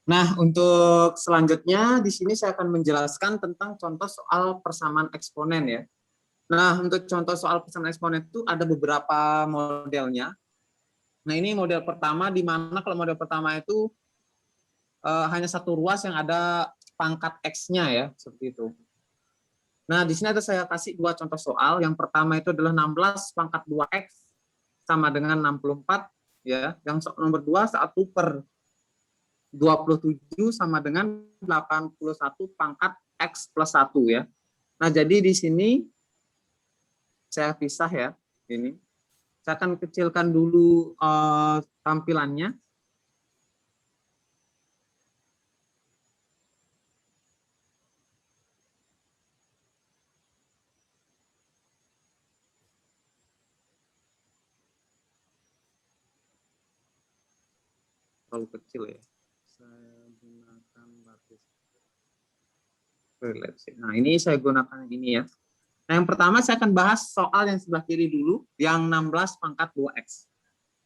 Nah, untuk selanjutnya di sini saya akan menjelaskan tentang contoh soal persamaan eksponen ya. Nah, untuk contoh soal persamaan eksponen itu ada beberapa modelnya. Nah, ini model pertama di mana kalau model pertama itu hanya satu ruas yang ada pangkat X-nya ya, seperti itu. Nah, di sini ada saya kasih dua contoh soal. Yang pertama itu adalah 16 pangkat 2X sama dengan 64 ya. Yang nomor 2 1 per 27 sama dengan 81 pangkat X plus 1 ya. Nah, jadi di sini saya pisah ya. Ini. Saya akan kecilkan dulu tampilannya. Terlalu kecil ya. Saya gunakan basis relapse. Nah, ini saya gunakan ini ya. Nah, yang pertama saya akan bahas soal yang sebelah kiri dulu, yang 16 pangkat 2X.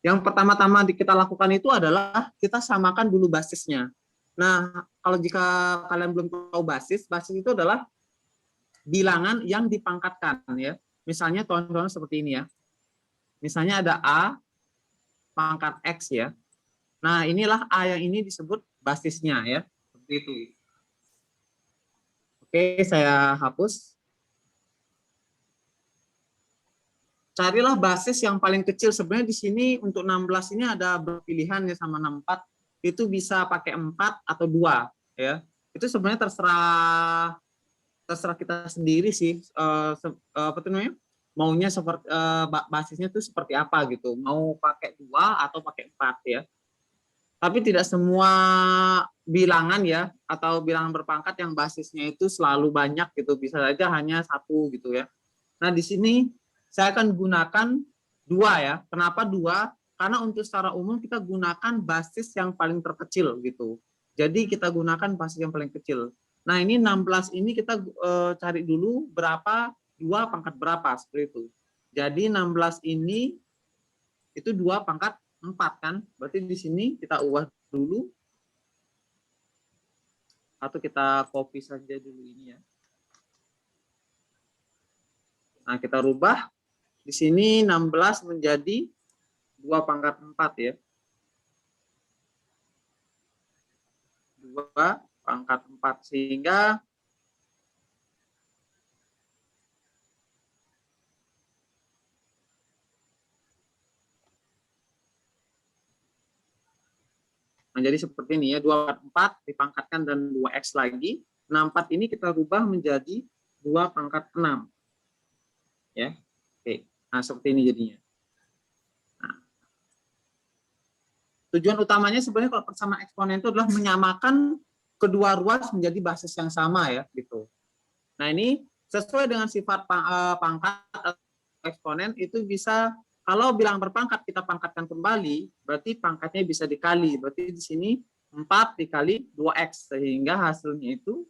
Yang pertama-tama kita lakukan itu adalah kita samakan dulu basisnya. Nah, kalau jika kalian belum tahu basis, basis itu adalah bilangan yang dipangkatkan ya. Misalnya contohnya seperti ini ya. Misalnya ada A pangkat X ya. Nah, inilah A yang ini disebut basisnya ya. Seperti itu. Oke, saya hapus. Carilah basis yang paling kecil. Sebenarnya di sini untuk 16 ini ada berpilihan ya sama 64. Itu bisa pakai 4 atau 2 ya. Itu sebenarnya terserah terserah kita sendiri sih apa tuh namanya? Maunya seperti basisnya tuh seperti apa gitu. Mau pakai 2 atau pakai 4 ya. Tapi tidak semua bilangan ya atau bilangan berpangkat yang basisnya itu selalu banyak gitu. Bisa saja hanya satu gitu ya. Nah, di sini saya akan gunakan 2 ya. Kenapa 2? Karena untuk secara umum kita gunakan basis yang paling terkecil gitu. Jadi kita gunakan basis yang paling kecil. Nah, ini 16 ini kita cari dulu berapa 2 pangkat berapa seperti itu. Jadi 16 ini itu 2 pangkat 4 kan? Berarti di sini kita ubah dulu atau kita copy saja dulu ini ya. Nah, kita rubah di sini 16 menjadi 2 pangkat 4 ya. 2 pangkat 4 sehingga menjadi seperti ini ya. 2 pangkat 4 dipangkatkan dan 2X lagi. 64 ini kita rubah menjadi 2 pangkat 6. Ya. Oke. Nah, seperti ini jadinya. Nah, tujuan utamanya sebenarnya kalau persamaan eksponen itu adalah menyamakan kedua ruas menjadi basis yang sama ya gitu. Nah, ini sesuai dengan sifat pangkat atau eksponen itu bisa kalau bilang berpangkat kita pangkatkan kembali, berarti pangkatnya bisa dikali. Berarti di sini 4 dikali 2X sehingga hasilnya itu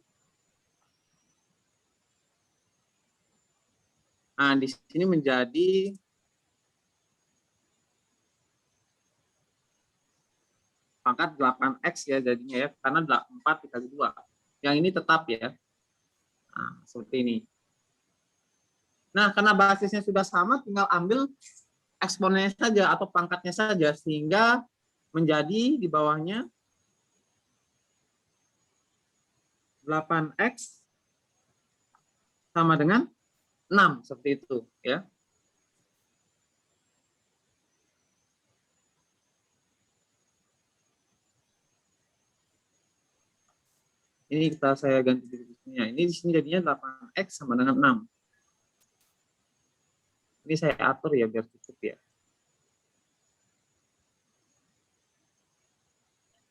nah di sini menjadi pangkat 8X ya jadinya ya karena 4 dikali 2. Yang ini tetap ya. Nah, seperti ini. Nah, karena basisnya sudah sama tinggal ambil eksponennya saja atau pangkatnya saja sehingga menjadi di bawahnya 8X sama dengan 6 seperti itu ya. Ini saya ganti di sini. Ini di sini jadinya 8X sama dengan 6. Ini saya atur ya biar cukup ya.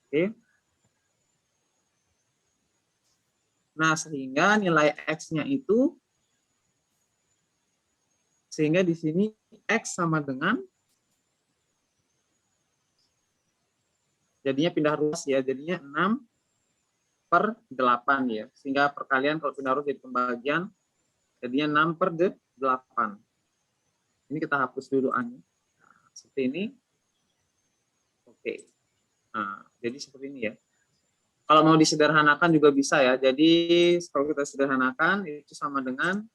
Oke. Nah, sehingga nilai X-nya itu sehingga di sini X sama dengan jadinya pindah ruas ya, jadinya 6 per 8 ya. Sehingga perkalian kalau pindah ruas jadi pembagian jadinya 6 per 8. Ini kita hapus dulu A-nya. Nah, seperti ini. Oke. Nah, jadi seperti ini ya. Kalau mau disederhanakan juga bisa ya. Jadi kalau kita sederhanakan itu sama dengan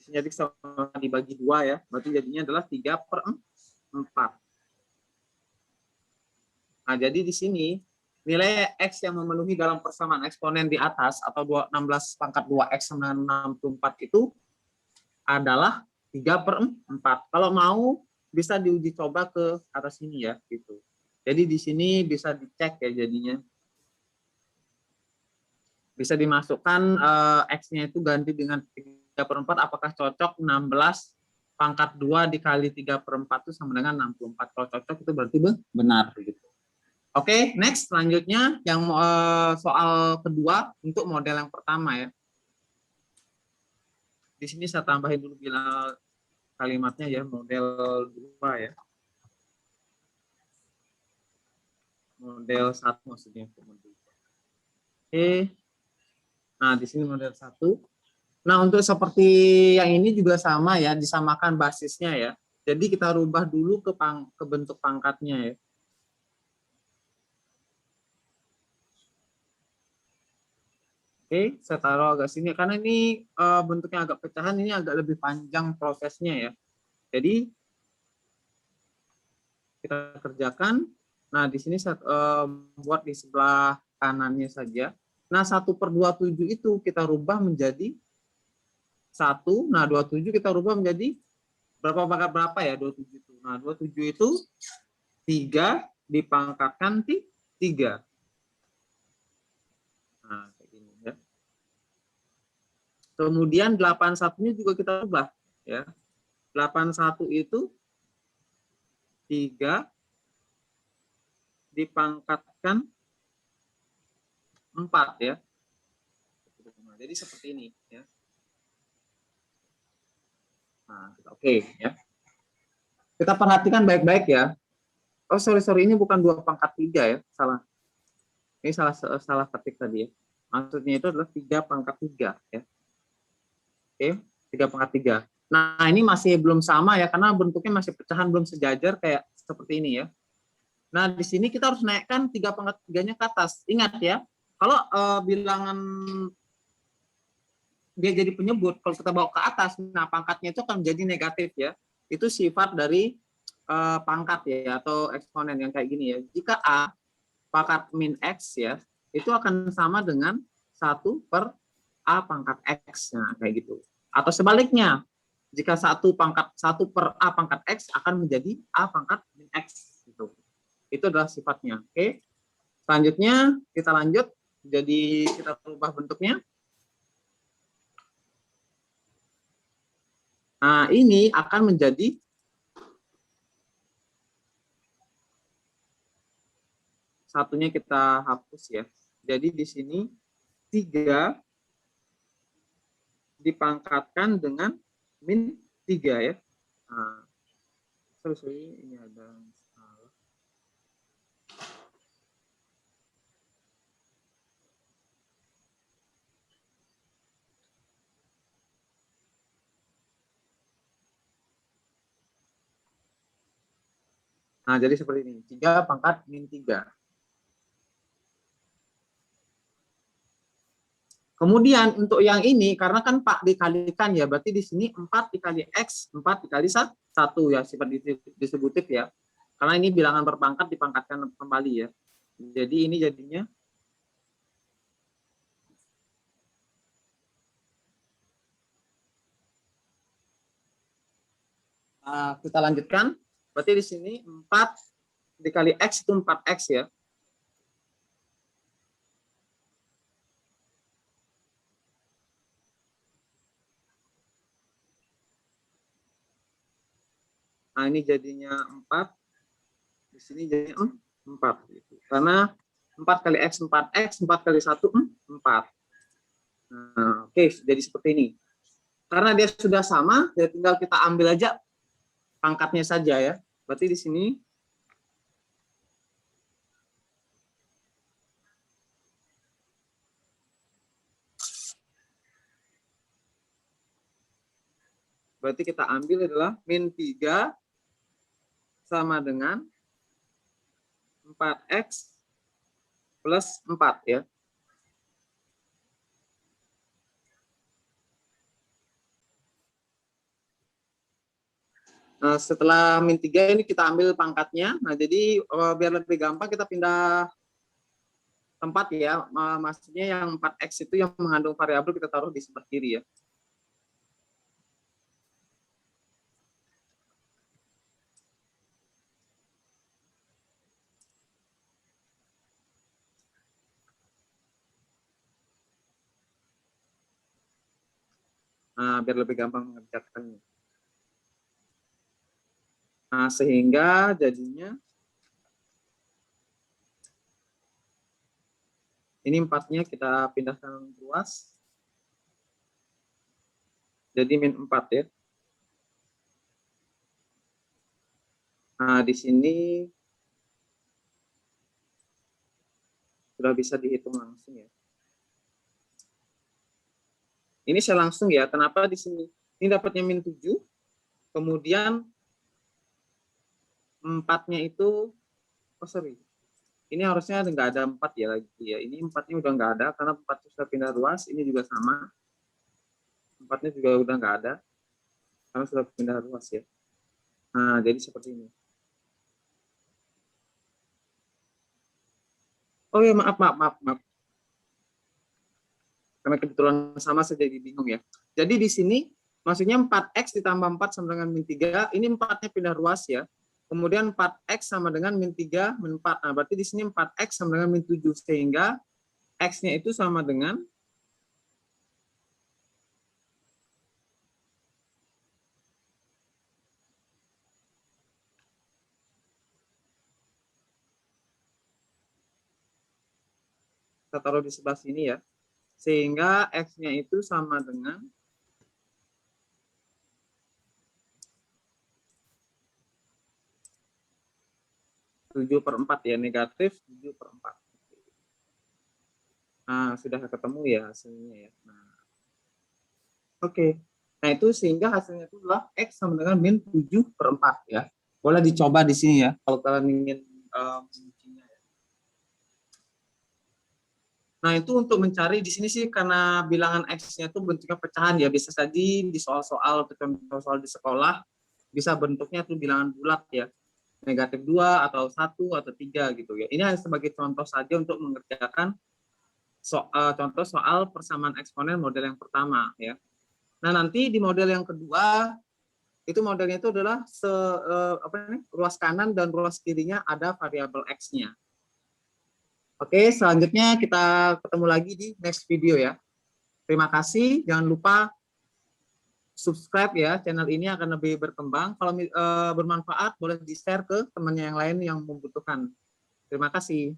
jadi sama dibagi 2 ya. Berarti jadinya adalah 3/4. Nah, jadi di sini nilai X yang memenuhi dalam persamaan eksponen di atas atau 16 pangkat 2X sama 64 itu adalah 3/4. Kalau mau bisa diuji coba ke atas sini ya gitu. Jadi di sini bisa dicek ya jadinya. Bisa dimasukkan X-nya itu ganti dengan 3/4 apakah cocok 16 pangkat 2 dikali 3/4 itu sama dengan 64. Kalau cocok itu berarti benar gitu. Oke, next selanjutnya yang soal kedua untuk model yang pertama ya. Di sini saya tambahin dulu bila kalimatnya ya, model 2 ya. Model 1 maksudnya. Oke. Nah, di sini model 1. Nah, untuk seperti yang ini juga sama ya, disamakan basisnya ya. Jadi kita rubah dulu ke bentuk pangkatnya ya. Oke, saya taruh agak sini karena ini bentuknya agak pecahan, ini agak lebih panjang prosesnya ya. Jadi kita kerjakan. Nah, di sini saya buat di sebelah kanannya saja. Nah, 1/27 itu kita rubah menjadi 1. Nah, 27 kita rubah menjadi berapa pangkat berapa ya 27 itu. Nah, 27 itu 3 dipangkatkan 3. Nah, kayak gini ya. Kemudian 81-nya juga kita ubah ya. 81 itu 3 dipangkatkan 4 ya. Jadi seperti ini ya. Nah, oke ya. Kita perhatikan baik-baik ya. Oh, sorry, ini bukan 2/3 ya, salah. Ini salah ketik tadi ya. Maksudnya itu adalah 3/3 ya. Oke, 3/3. Nah, ini masih belum sama ya, karena bentuknya masih pecahan, belum sejajar kayak seperti ini ya. Nah, di sini kita harus naikkan 3/3-nya ke atas. Ingat ya, kalau bilangan dia jadi penyebut, kalau kita bawa ke atas, nah pangkatnya itu akan menjadi negatif ya. Itu sifat dari pangkat ya, atau eksponen yang kayak gini ya. Jika A pangkat min X ya, itu akan sama dengan 1/A pangkat X. Nah, kayak gitu. Atau sebaliknya, jika 1/A pangkat X akan menjadi A pangkat min X. Gitu. Itu adalah sifatnya. Oke. Selanjutnya kita lanjut. Jadi kita ubah bentuknya. Nah, ini akan menjadi satunya kita hapus ya. Jadi di sini 3 dipangkatkan dengan min 3 ya. Nah, sorry, ini ada salah. Nah, jadi seperti ini. 3 pangkat min 3. Kemudian untuk yang ini, karena kan Pak dikalikan ya, berarti di sini 4 dikali X, 4 dikali 1 ya, sifat distributif ya. Karena ini bilangan berpangkat dipangkatkan kembali ya. Jadi ini jadinya kita lanjutkan. Berarti di sini 4 dikali X itu 4X ya. Nah, ini jadinya 4. Di sini jadi 4 gitu. Karena 4 kali X 4X, 4 kali 1 4. Nah, oke, jadi seperti ini. Karena dia sudah sama, ya tinggal kita ambil aja pangkatnya saja ya. Berarti di sini berarti kita ambil adalah min 3 sama dengan 4x plus 4 ya. Nah, setelah min 3 ini kita ambil pangkatnya. Nah, jadi biar lebih gampang kita pindah tempat ya. Maksudnya yang 4x itu yang mengandung variabel kita taruh di sebelah kiri ya. Nah, biar lebih gampang mengerjakannya. Nah, sehingga jadinya ini 4-nya kita pindahkan luas. Jadi min 4 ya. Nah, di sini sudah bisa dihitung langsung ya. Ini saya langsung ya. Kenapa di sini? Ini dapatnya min 7. Kemudian 4-nya itu, oh sorry. Ini harusnya nggak ada 4 ya lagi ya. Ini 4-nya udah nggak ada karena 4 sudah pindah luas. Ini juga sama. 4-nya juga udah nggak ada karena sudah pindah luas ya. Nah, jadi seperti ini. Oh ya, maaf. Karena kebetulan sama saya jadi bingung ya. Jadi di sini maksudnya 4x ditambah 4 sama dengan min 3, ini 4-nya pindah luas ya. Kemudian 4x sama dengan min 3 min 4. Nah, berarti di sini 4x sama dengan min 7 sehingga x-nya itu sama dengan kita taruh di sebelah sini ya. Sehingga x-nya itu sama dengan 7/4 ya, negatif 7/4. Nah, sudah ketemu ya hasilnya ya. Nah, oke. Nah, itu sehingga hasilnya itu adalah x sama dengan min 7/4 ya. Boleh dicoba di sini ya kalau kalian ingin mengujinya ya. Nah, itu untuk mencari di sini sih karena bilangan x-nya itu bentuknya pecahan ya. Bisa saja di soal-soal atau contoh-soal di sekolah bisa bentuknya itu bilangan bulat ya. Negatif 2 atau 1 atau 3 gitu ya. Ini hanya sebagai contoh saja untuk mengerjakan contoh soal persamaan eksponen model yang pertama ya. Nah, nanti di model yang kedua itu modelnya itu adalah ruas kanan dan ruas kirinya ada variabel x-nya. Oke, selanjutnya kita ketemu lagi di next video ya. Terima kasih, jangan lupa subscribe ya, channel ini akan lebih berkembang. Kalau bermanfaat boleh di-share ke temannya yang lain yang membutuhkan. Terima kasih.